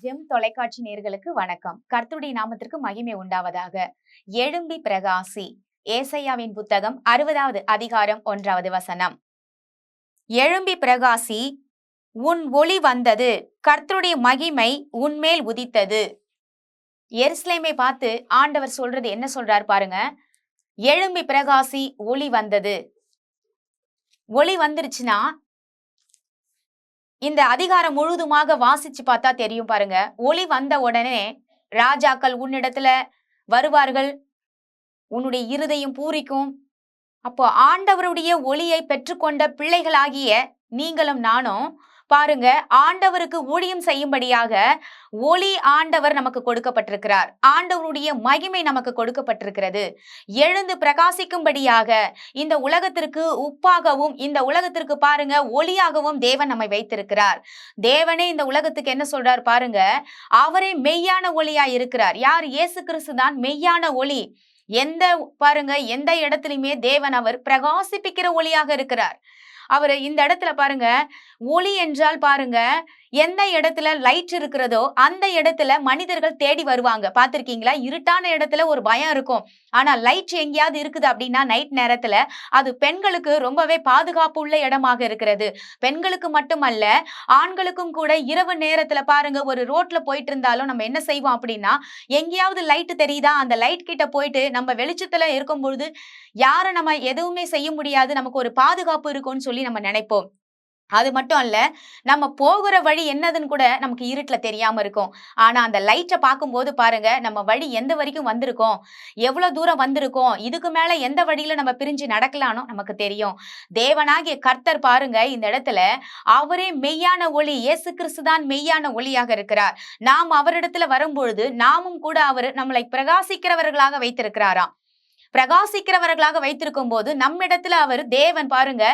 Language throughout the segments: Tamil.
ஜெம் தொலைக்காட்சி நேயர்களுக்கு வணக்கம். கர்த்தருடைய நாமத்திற்கு மகிமை உண்டாவதாக. எழும்பி பிரகாசி. ஏசாயாவின் புத்தகம் 60வது அதிகாரம் 1வது வசனம். எழும்பி பிரகாசி, உன் ஒளி வந்தது, கர்த்தருடைய மகிமை உன்மேல் உதித்தது. எருசலேமை பார்த்து ஆண்டவர் சொல்றது என்ன சொல்றார் பாருங்க. எழும்பி பிரகாசி, ஒளி வந்தது. ஒளி வந்துருச்சுன்னா இந்த அதிகாரம் முழுதுமாக வாசிச்சு பார்த்தா தெரியும் பாருங்க. ஒளி வந்த உடனே ராஜாக்கள் உன்னிடத்துல வருவார்கள், உன்னுடைய இருதயம் பூரிக்கும். அப்போ ஆண்டவருடைய ஒளியை பெற்றுக்கொண்ட பிள்ளைகளாகிய நீங்களும் நானும் பாருங்க, ஆண்டவருக்கு ஊழியம் செய்யும்படியாக ஒளி ஆண்டவர் நமக்கு கொடுக்கப்பட்டிருக்கிறார். ஆண்டவருடைய மகிமை நமக்கு கொடுக்கப்பட்டிருக்கிறது. எழுந்து பிரகாசிக்கும்படியாக இந்த உலகத்திற்கு உப்பாகவும் இந்த உலகத்திற்கு பாருங்க ஒளியாகவும் தேவன் நம்மை வைத்திருக்கிறார். தேவனே இந்த உலகத்துக்கு என்ன சொல்றார் பாருங்க, அவரே மெய்யான ஒளியா இருக்கிறார். யார்? இயேசு கிறிஸ்து தான் மெய்யான ஒளி. எந்த இடத்திலுமே தேவன் அவர் பிரகாசிப்பிக்கிற ஒளியாக இருக்கிறார். அவரு இந்த இடத்துல பாருங்க, ஒளி என்றால் பாருங்க, எந்த இடத்துல லைட் இருக்கிறதோ அந்த இடத்துல மனிதர்கள் தேடி வருவாங்க. பார்த்திருக்கீங்களா? இருட்டான இடத்துல ஒரு பயம் இருக்கும். ஆனா லைட் எங்கேயாவது இருக்குது அப்படின்னா நைட் நேரத்துல அது பெண்களுக்கு ரொம்பவே பாதுகாப்பு உள்ள இடமாக இருக்கிறது. பெண்களுக்கு மட்டுமல்ல, ஆண்களுக்கும் கூட இரவு நேரத்துல பாருங்க, ஒரு ரோட்ல போயிட்டு இருந்தாலும் நம்ம என்ன செய்வோம் அப்படின்னா, எங்கேயாவது லைட் தெரியுதா, அந்த லைட் கிட்ட போயிட்டு நம்ம வெளிச்சத்துல இருக்கும் பொழுது யாரை நம்ம எதுவுமே செய்ய முடியாது, நமக்கு ஒரு பாதுகாப்பு இருக்கும்னு சொல்லி நம்ம நினைப்போம். அது மட்டும் அல்ல, நம்ம போகிற வழி என்னதுன்னு கூட நமக்கு இருட்டுல தெரியாம இருக்கும். ஆனா அந்த லைட்டை பார்க்கும்போது பாருங்க, நம்ம வழி எந்த வரைக்கும் வந்திருக்கோம், எவ்வளவு தூரம் வந்திருக்கோம், இதுக்கு மேல எந்த வழியில நம்ம பிரிஞ்சு நடக்கலாம்னு நமக்கு தெரியும். தேவனாகிய கர்த்தர் பாருங்க, இந்த இடத்துல அவரே மெய்யான ஒளி. இயேசு கிறிஸ்து தான் மெய்யான ஒளியாக இருக்கிறார். நாம் அவரிடத்துல வரும்பொழுது நாமும் கூட அவர் நம்மளை பிரகாசிக்கிறவர்களாக வைத்திருக்கிறாராம். பிரகாசிக்கிறவர்களாக வைத்திருக்கும் போது நம்மிடத்துல அவர் தேவன் பாருங்க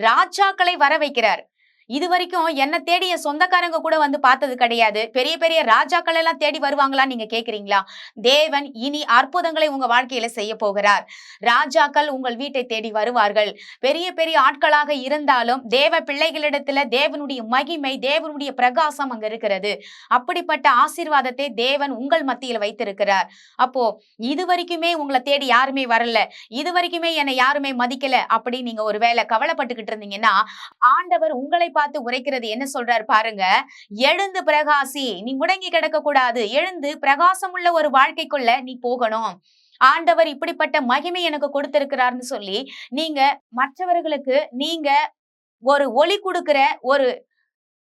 ராஜாக்களை வர வைக்கிறார். இதுவரைக்கும் என்ன தேடிய சொந்தக்காரங்க கூட வந்து பார்த்தது கிடையாது. பெரிய பெரிய ராஜாக்கள் எல்லாம் தேடி வருவாங்களான்னு நீங்க கேக்குறீங்களா? தேவன் இனி அற்புதங்களை உங்க வாழ்க்கையில செய்ய போகிறார். ராஜாக்கள் உங்கள் வீட்டை தேடி வருவார்கள். பெரிய பெரிய ஆட்களாக இருந்தாலும் தேவ பிள்ளைகளிடத்துல தேவனுடைய மகிமை, தேவனுடைய பிரகாசம் அங்க இருக்கிறது. அப்படிப்பட்ட ஆசீர்வாதத்தை தேவன் உங்கள் மத்தியில் வைத்திருக்கிறார். அப்போ இதுவரைக்குமே உங்களை தேடி யாருமே வரல, இதுவரைக்குமே என்னை யாருமே மதிக்கல அப்படின்னு நீங்க ஒருவேளை கவலைப்பட்டுக்கிட்டு இருந்தீங்கன்னா, ஆண்டவர் உங்களை பார்த்து உரைக்கிறது என்ன சொல்றார் பாருங்க. எழுந்து பிரகாசி. நீ முடங்கி கிடக்க கூடாது. எழுந்து பிரகாசம் உள்ள ஒரு வாழ்க்கைக்குள்ள நீ போகணும். ஆண்டவர் இப்படிப்பட்ட மகிமை எனக்கு கொடுத்திருக்கிறார்னு சொல்லி நீங்க மற்றவர்களுக்கு நீங்க ஒரு ஒளி கொடுக்கிற ஒரு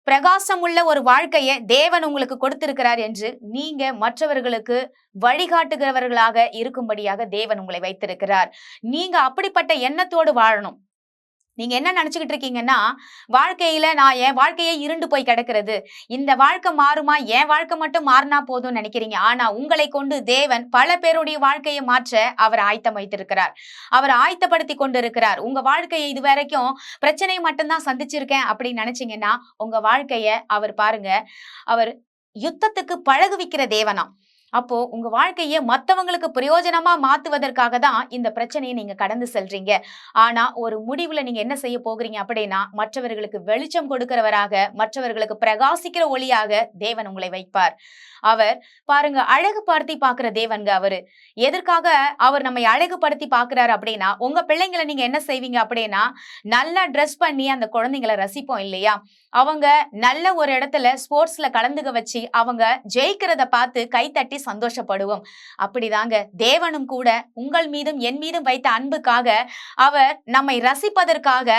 பிரகாசம் உள்ள ஒரு வாழ்க்கையை தேவன் உங்களுக்கு கொடுத்திருக்கிறார் என்று நீங்க மற்றவர்களுக்கு வழிகாட்டுகிறவர்களாக இருக்கும்படியாக தேவன் உங்களை வைத்திருக்கிறார். நீங்க அப்படிப்பட்ட எண்ணத்தோடு வாழணும். நீங்க என்ன நினைச்சுக்கிட்டு இருக்கீங்கன்னா, வாழ்க்கையில நான் என் வாழ்க்கையே இருண்டு போய் கிடக்கிறது, இந்த வாழ்க்கை மாறுமா, என் வாழ்க்கை மட்டும் மாறினா போதும் நினைக்கிறீங்க. ஆனா உங்களை கொண்டு தேவன் பல பேருடைய வாழ்க்கையை மாற்ற அவர் ஆயத்தம் வைத்திருக்கிறார். அவர் ஆயத்தப்படுத்தி கொண்டு இருக்கிறார். உங்க வாழ்க்கையை இது வரைக்கும் பிரச்சனையை மட்டும்தான் சந்திச்சிருக்கேன் அப்படின்னு நினைச்சீங்கன்னா, உங்க வாழ்க்கைய அவர் பாருங்க, அவர் யுத்தத்துக்கு பழகுவிக்கிற தேவனாம். அப்போ உங்க வாழ்க்கையை மத்தவங்களுக்கு பிரயோஜனமா மாத்துவதற்காக தான் இந்த பிரச்சனையை நீங்க கடந்து செல்றீங்க. ஆனா ஒரு முடிவுல நீங்க என்ன செய்ய போகிறீங்க அப்படின்னா, மற்றவர்களுக்கு வெளிச்சம் கொடுக்கிறவராக, மற்றவர்களுக்கு பிரகாசிக்கிற ஒளியாக தேவன் உங்களை வைப்பார். அவர் பாருங்க அழகுபடுத்தி பாக்குற தேவன்க அவரு. எதற்காக அவர் நம்மை அழகுபடுத்தி பாக்குறாரு அப்படின்னா, உங்க பிள்ளைங்களை நீங்க என்ன செய்வீங்க அப்படின்னா, நல்லா ட்ரெஸ் பண்ணி அந்த குழந்தைங்களை ரசிப்போம் இல்லையா? அவங்க நல்ல ஒரு இடத்துல ஸ்போர்ட்ஸ்ல கலந்துக்க வச்சு அவங்க ஜெயிக்கிறத பார்த்து கைத்தட்டி சந்தோஷப்படுவோம். அப்படிதாங்க தேவனும் கூட உங்கள் மீதும் என் மீதும் வைத்த அன்புக்காக, அவர் நம்மை ரசிப்பதற்காக,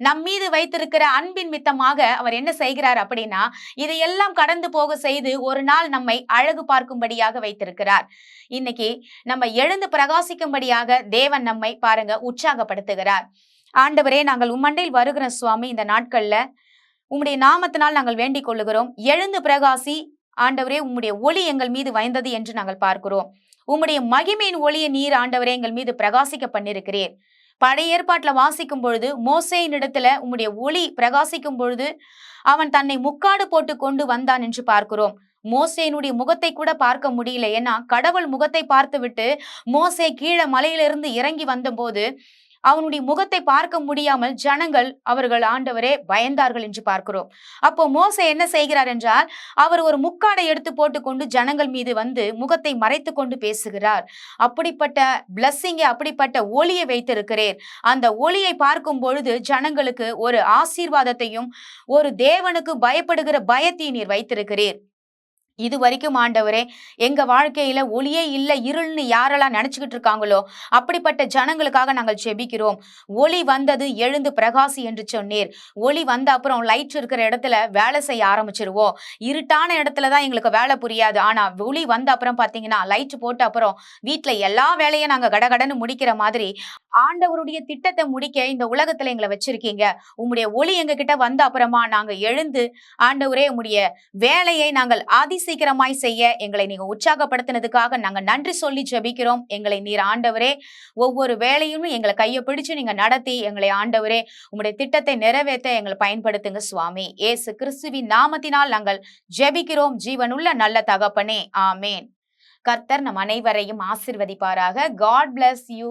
நம் மீது வைத்திருக்கிற அன்பின் மித்தமாக அவர் என்ன செய்கிறார் அப்படின்னா, இதையெல்லாம் கடந்து போக செய்து ஒரு நாள் நம்மை அழகு பார்க்கும்படியாக வைத்திருக்கிறார். இன்னைக்கு நம்ம எழுந்து பிரகாசிக்கும்படியாக தேவன் நம்மை பாருங்க உற்சாகப்படுத்துகிறார். ஆண்டவரே, நாங்கள் உம்மண்டையில் வருகிற சுவாமி, இந்த நாட்கள்ல உம்முடைய நாமத்தினால் நாங்கள் வேண்டிக் கொள்ளுகிறோம். எழுந்து பிரகாசி ஆண்டவரே, உம்முடைய ஒளி எங்கள் மீது வைந்தது என்று நாங்கள் பார்க்கிறோம். உம்முடைய மகிமையின் ஒளியை நீர் ஆண்டவரே எங்கள் மீது பிரகாசிக்க பண்ணிருக்கிறீர். பழைய ஏற்பாட்டுல வாசிக்கும் பொழுது மோசேயின் இடத்துல உம்முடைய ஒளி பிரகாசிக்கும் பொழுது அவன் தன்னை முக்காடு போட்டு கொண்டு வந்தான் என்று பார்க்கிறோம். மோசேனுடைய முகத்தை கூட பார்க்க முடியல. ஏன்னா கடவுள் முகத்தை பார்த்து விட்டு மோசே கீழே மலையிலிருந்து இறங்கி வந்த போது அவனுடைய முகத்தை பார்க்க முடியாமல் ஜனங்கள் அவர்கள் ஆண்டவரே பயந்தார்கள் என்று பார்க்கிறோம். அப்போ மோசே என்ன செய்கிறார் என்றால், அவர் ஒரு முக்காடை எடுத்து போட்டுக்கொண்டு ஜனங்கள் மீது வந்து முகத்தை மறைத்து கொண்டு பேசுகிறார். அப்படிப்பட்ட பிளஸ்ஸிங்கை, அப்படிப்பட்ட ஒளியை வைத்திருக்கிறேன். அந்த ஒளியை பார்க்கும் பொழுது ஜனங்களுக்கு ஒரு ஆசீர்வாதத்தையும் ஒரு தேவனுக்கு பயப்படுகிற பயத்தையும் நீர் வைத்திருக்கிறீர். இது வரைக்கும் ஆண்டவரே, எங்க வாழ்க்கையில ஒளியே இல்ல, இருள்னு யாரெல்லாம் நினைச்சுக்கிட்டு இருக்காங்களோ அப்படிப்பட்ட ஜனங்களுக்காக நாங்கள் ஜெபிக்கிறோம். ஒளி வந்தது, எழுந்து பிரகாசி என்று சொன்னீர். ஒளி வந்த அப்புறம் லைட் இருக்கிற இடத்துல வேலை செய்ய ஆரம்பிச்சிருவோம். இருட்டான இடத்துல தான் எங்களுக்கு வேலை புரியாது. ஆனா ஒளி வந்த அப்புறம் பாத்தீங்கன்னா, லைட் போட்ட அப்புறம் வீட்டுல எல்லா வேலையும் நாங்க கடகடன்னு முடிக்கிற மாதிரி ஆண்டவருடைய திட்டத்தை முடிக்க இந்த உலகத்துல எங்களை வச்சிருக்கீங்க. உம்முடைய ஒளி எங்க கிட்ட வந்த அப்புறமா நாங்க எழுந்து ஆண்டவரே உம்முடைய வேலையை நாங்கள் சீக்கிரமாய் செய்ய எங்களை நீங்க உற்சாகப்படுத்தினதுக்காக நாங்க நன்றி சொல்லி ஜெபிக்கிறோம். எங்களை நீர் ஆண்டவரே ஒவ்வொரு வேலையும் எங்களை கையை பிடிச்சு நீங்க நடத்தி எங்களை ஆண்டவரே உம்முடைய திட்டத்தை நிறைவேற்ற எங்களை பயன்படுத்துங்க சுவாமி. இயேசு கிறிஸ்துவின் நாமத்தினால் நாங்கள் ஜெபிக்கிறோம் ஜீவனுள்ள நல்ல தகப்பனே, ஆமேன். கர்த்தர் நம் அனைவரையும் ஆசீர்வதிப்பாராக. God bless you.